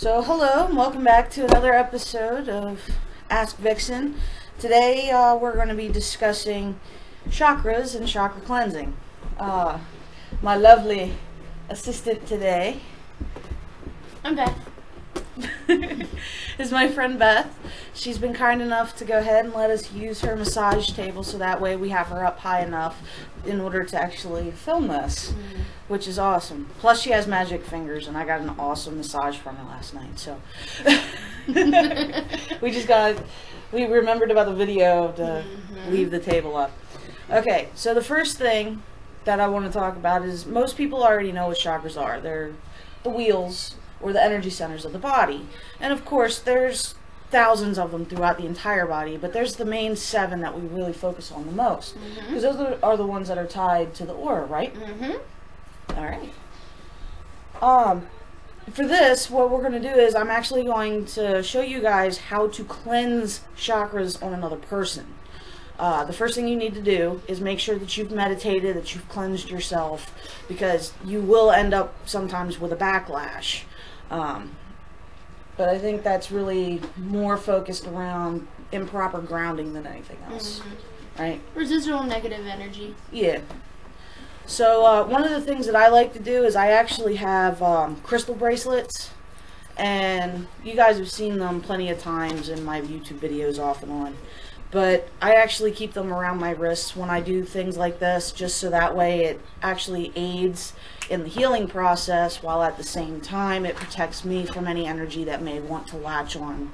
So hello and welcome back to another episode of Ask Vixen. Today we're going to be discussing chakras and chakra cleansing. My lovely assistant today I'm Beth. is my friend Beth. She's been kind enough to go ahead and let us use her massage table so that way we have her up high enough in order to actually film this, which is awesome. Plus she has magic fingers and I got an awesome massage from her last night, so we remembered about the video to leave the table up. Okay, so the first thing that I want to talk about is most people already know what chakras are. They're the wheels or the energy centers of the body. And of course, there's thousands of them throughout the entire body, but there's the main 7 that we really focus on the most. Because those are the ones that are tied to the aura, right? Alright. For this, what we're going to do is I'm actually going to show you guys how to cleanse chakras on another person. The first thing you need to do is make sure that you've meditated, that you've cleansed yourself, because you will end up sometimes with a backlash. But I think that's really more focused around improper grounding than anything else. Right? Residual negative energy. Yeah. So one of the things that I like to do is I actually have crystal bracelets, and you guys have seen them plenty of times in my YouTube videos off and on. But I actually keep them around my wrists when I do things like this, just so that way it actually aids in the healing process, while at the same time it protects me from any energy that may want to latch on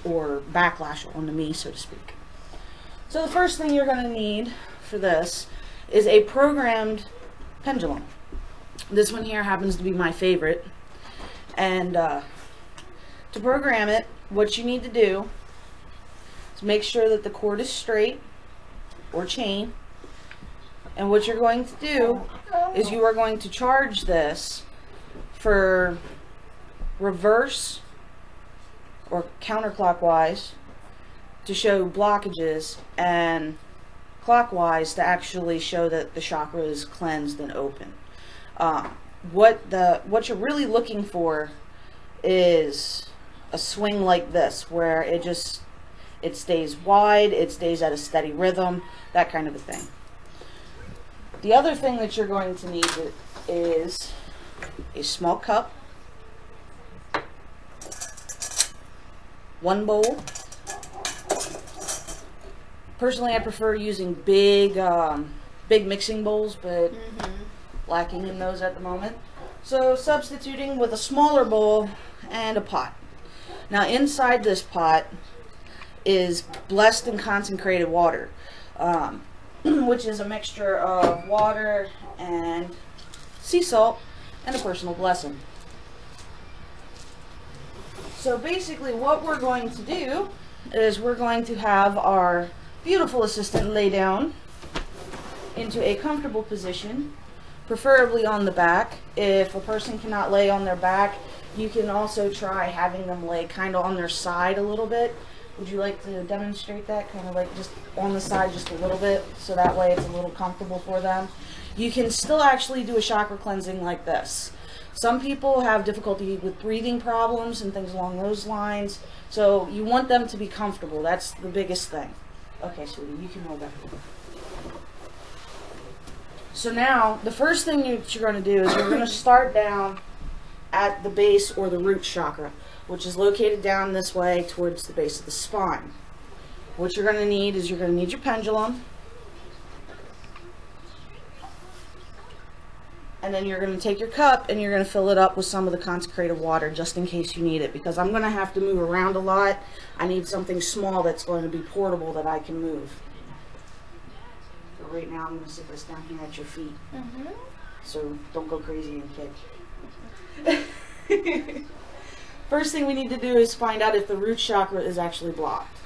or backlash onto me, so to speak. So the first thing you're going to need for this is a programmed pendulum. This one here happens to be my favorite. And to program it, what you need to do is make sure that the cord is straight or chain. And what you're going to do is you are going to charge this for reverse or counterclockwise to show blockages, and clockwise to actually show that the chakra is cleansed and open. What you're really looking for is a swing like this, where it stays wide, it stays at a steady rhythm, that kind of a thing. The other thing that you're going to need is a small cup, one bowl. Personally, I prefer using big mixing bowls, but lacking in those at the moment. So substituting with a smaller bowl and a pot. Now inside this pot is blessed and consecrated water, which is a mixture of water and sea salt and a personal blessing. So basically what we're going to do is we're going to have our beautiful assistant lay down into a comfortable position, preferably on the back. If a person cannot lay on their back, you can also try having them lay kind of on their side a little bit. Would you like to demonstrate that? Kind of like just on the side just a little bit, so that way it's a little comfortable for them. You can still actually do a chakra cleansing like this. Some people have difficulty with breathing problems and things along those lines, so you want them to be comfortable. That's the biggest thing. Okay, sweetie, you can roll back. So now, the first thing that you're going to do is you're going to start down at the base or the root chakra, which is located down this way towards the base of the spine. What you're going to need is you're going to need your pendulum, and then you're going to take your cup and you're going to fill it up with some of the consecrated water just in case you need it, because I'm going to have to move around a lot. I need something small that's going to be portable that I can move. So right now I'm going to sit this down here at your feet. So don't go crazy and kick. First thing we need to do is find out if the root chakra is actually blocked.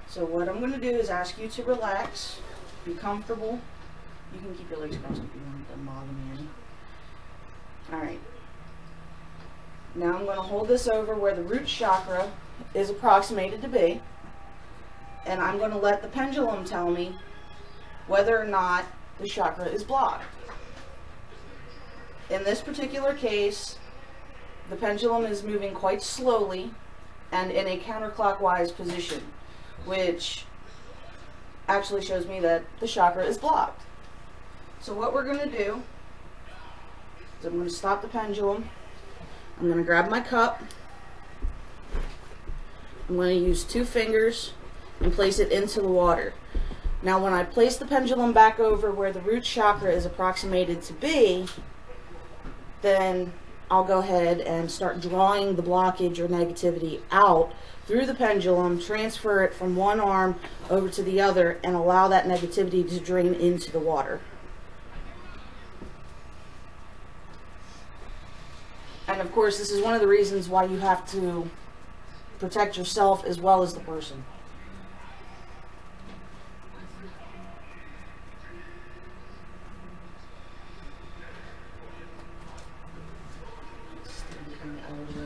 So what I'm going to do is ask you to relax, be comfortable. You can keep your legs crossed if you want, it doesn't bother me any. Alright. Now I'm going to hold this over where the root chakra is approximated to be, and I'm going to let the pendulum tell me whether or not the chakra is blocked. In this particular case, the pendulum is moving quite slowly and in a counterclockwise position, which actually shows me that the chakra is blocked. So what we're going to do is I'm going to stop the pendulum. I'm going to grab my cup. I'm going to use 2 fingers and place it into the water. Now when I place the pendulum back over where the root chakra is approximated to be, then I'll go ahead and start drawing the blockage or negativity out through the pendulum, transfer it from one arm over to the other, and allow that negativity to drain into the water. And of course, this is one of the reasons why you have to protect yourself as well as the person.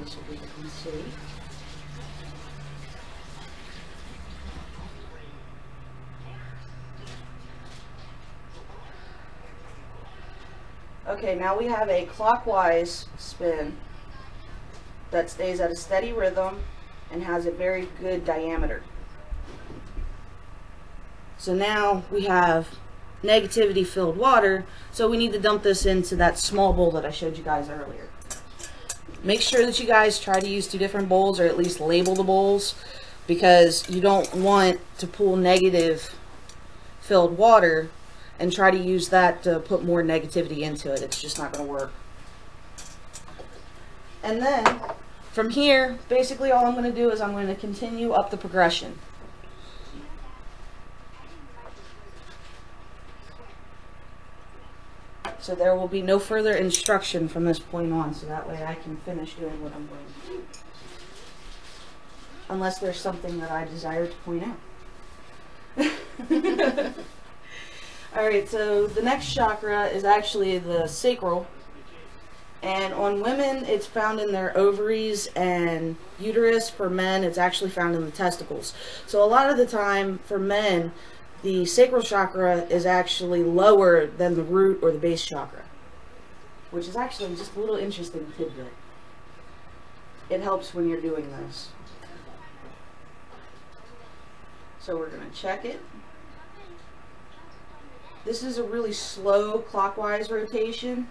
So we can see. Okay, now we have a clockwise spin that stays at a steady rhythm and has a very good diameter. So now we have negativity filled water, so we need to dump this into that small bowl that I showed you guys earlier. Make sure that you guys try to use 2 different bowls, or at least label the bowls, because you don't want to pull negative filled water and try to use that to put more negativity into it. It's just not going to work. And then from here, basically all I'm going to do is I'm going to continue up the progression. So there will be no further instruction from this point on, so that way I can finish doing what I'm doing. Unless there's something that I desire to point out. Alright, so the next chakra is actually the sacral. And on women, it's found in their ovaries and uterus. For men, it's actually found in the testicles. So a lot of the time, for men, the sacral chakra is actually lower than the root or the base chakra, which is actually just a little interesting tidbit. It helps when you're doing this. So we're going to check it. This is a really slow clockwise rotation,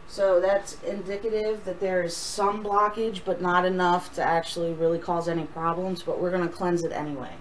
so that's indicative that there is some blockage, but not enough to actually really cause any problems, but we're going to cleanse it anyway.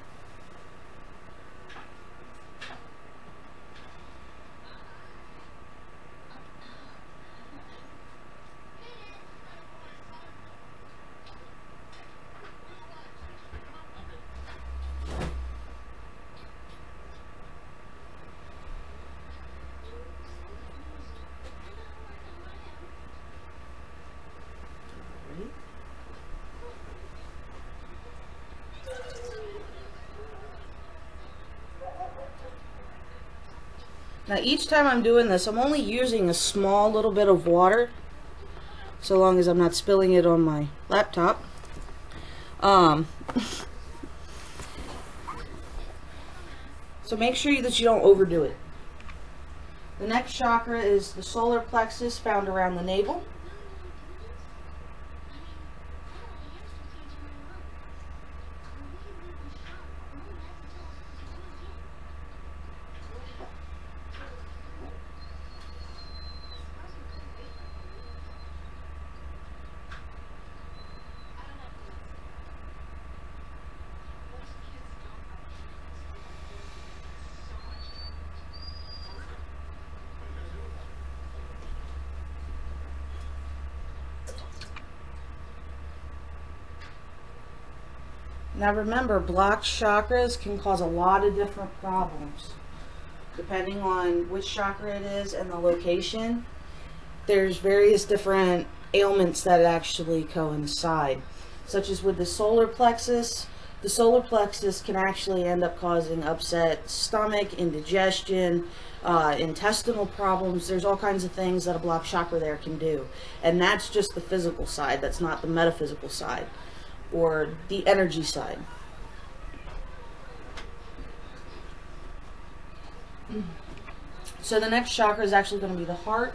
Now each time I'm doing this, I'm only using a small little bit of water, so long as I'm not spilling it on my laptop. So make sure that you don't overdo it. The next chakra is the solar plexus, found around the navel. Now remember, blocked chakras can cause a lot of different problems. Depending on which chakra it is and the location, there's various different ailments that actually coincide. Such as with the solar plexus can actually end up causing upset stomach, indigestion, intestinal problems. There's all kinds of things that a blocked chakra there can do. And that's just the physical side. That's not the metaphysical side, or the energy side. So the next chakra is actually going to be the heart,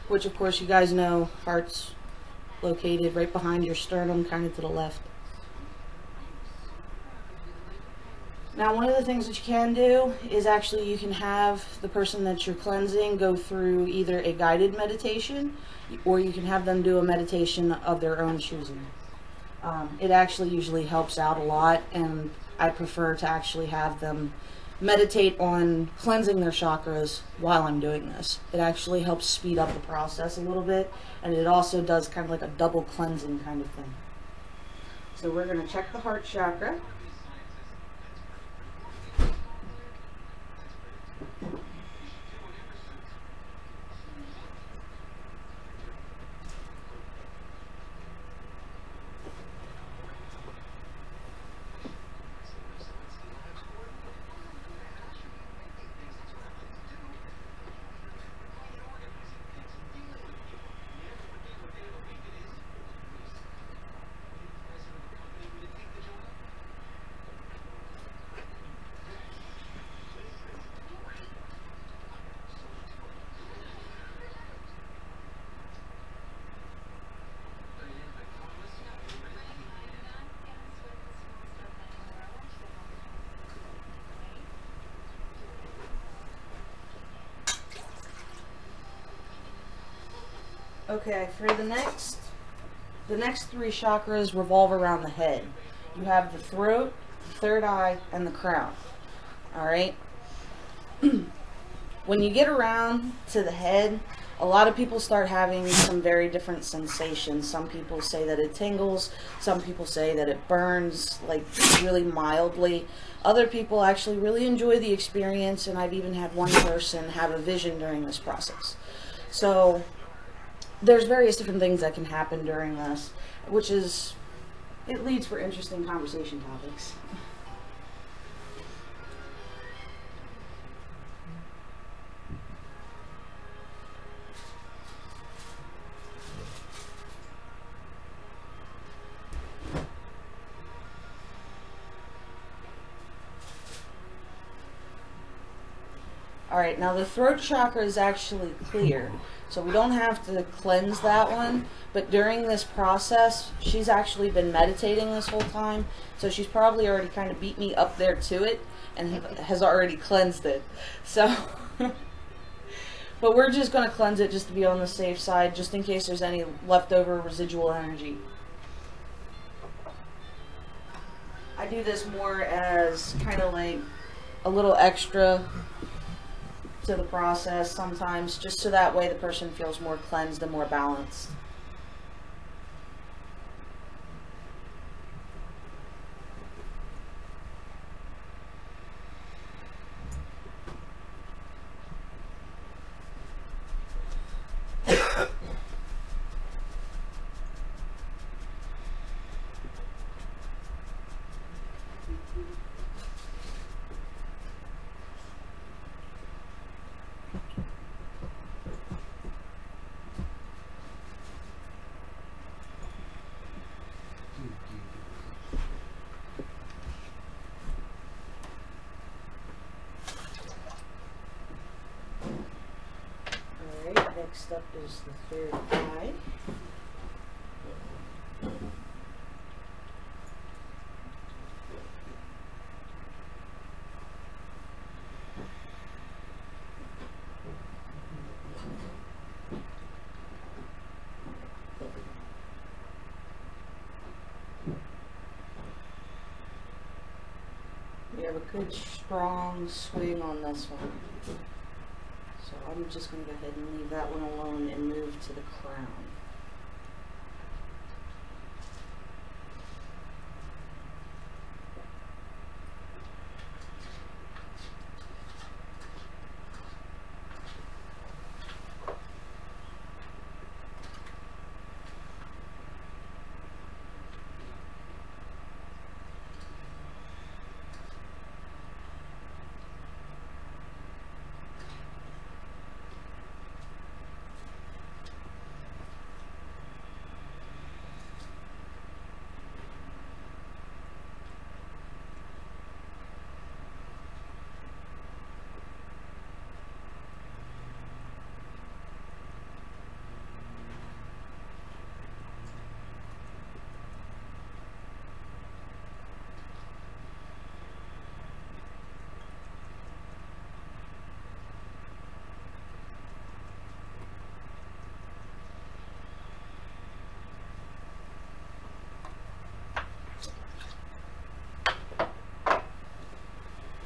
which of course you guys know, heart's located right behind your sternum, kind of to the left. Now, one of the things that you can do is actually you can have the person that you're cleansing go through either a guided meditation, or you can have them do a meditation of their own choosing. It actually usually helps out a lot, and I prefer to actually have them meditate on cleansing their chakras while I'm doing this. It actually helps speed up the process a little bit, and it also does kind of like a double cleansing kind of thing. So we're going to check the heart chakra. Okay, for the next 3 chakras revolve around the head. You have the throat, the third eye, and the crown. Alright? When you get around to the head, a lot of people start having some very different sensations. Some people say that it tingles. Some people say that it burns, like, really mildly. Other people actually really enjoy the experience, and I've even had one person have a vision during this process. So there's various different things that can happen during this, which is, it leads for interesting conversation topics. Alright, now the throat chakra is actually clear, so we don't have to cleanse that one, but during this process, she's actually been meditating this whole time, so she's probably already kind of beat me up there to it, and has already cleansed it. So, but we're just going to cleanse it just to be on the safe side, just in case there's any leftover residual energy. I do this more as kind of like a little extra to the process sometimes, just so that way the person feels more cleansed and more balanced. Next up is the third eye. We have a good strong swing on this one. So I'm just going to go ahead and leave that one alone and move to the crown.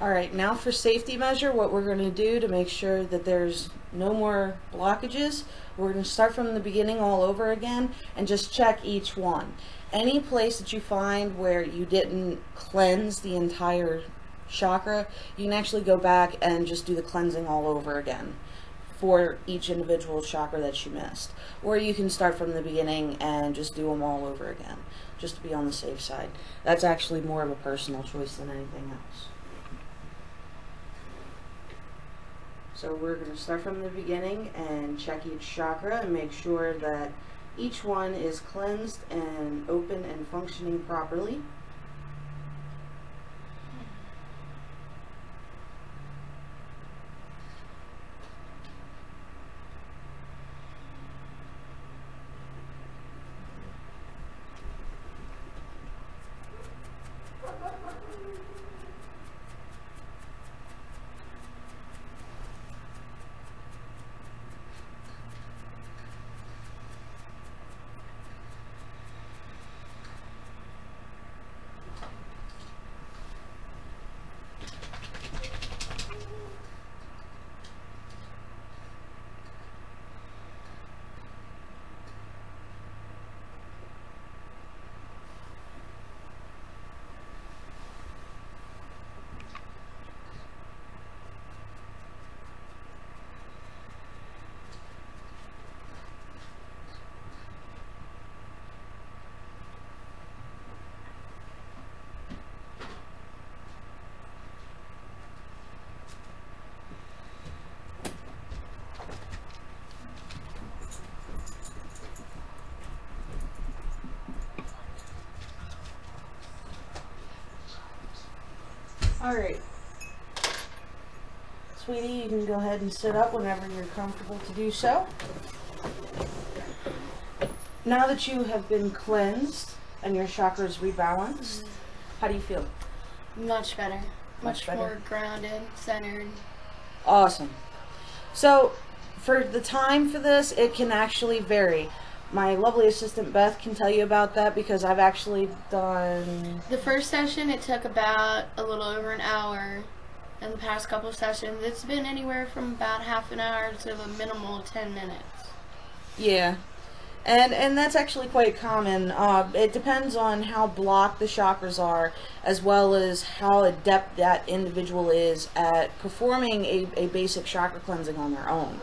Alright, now for safety measure, what we're going to do to make sure that there's no more blockages, we're going to start from the beginning all over again and just check each one. Any place that you find where you didn't cleanse the entire chakra, you can actually go back and just do the cleansing all over again for each individual chakra that you missed. Or you can start from the beginning and just do them all over again, just to be on the safe side. That's actually more of a personal choice than anything else. So we're going to start from the beginning and check each chakra and make sure that each one is cleansed and open and functioning properly. Alright, sweetie, you can go ahead and sit up whenever you're comfortable to do so. Now that you have been cleansed and your chakras rebalanced, how do you feel? Much better. Much better? more grounded, centered. Awesome. So, for the time for this, it can actually vary. My lovely assistant Beth can tell you about that because I've actually done... The first session, it took about a little over an hour. And the past couple of sessions, it's been anywhere from about half an hour to a minimal 10 minutes. Yeah. And that's actually quite common. It depends on how blocked the chakras are, as well as how adept that individual is at performing a basic chakra cleansing on their own.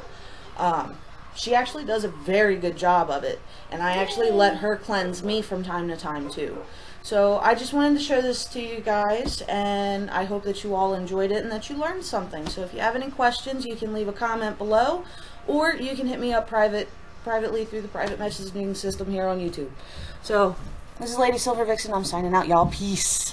She actually does a very good job of it, and I actually let her cleanse me from time to time too. So I just wanted to show this to you guys, and I hope that you all enjoyed it and that you learned something. So if you have any questions, you can leave a comment below, or you can hit me up privately through the private messaging system here on YouTube. So this is Lady Silver Vixen. I'm signing out, y'all. Peace.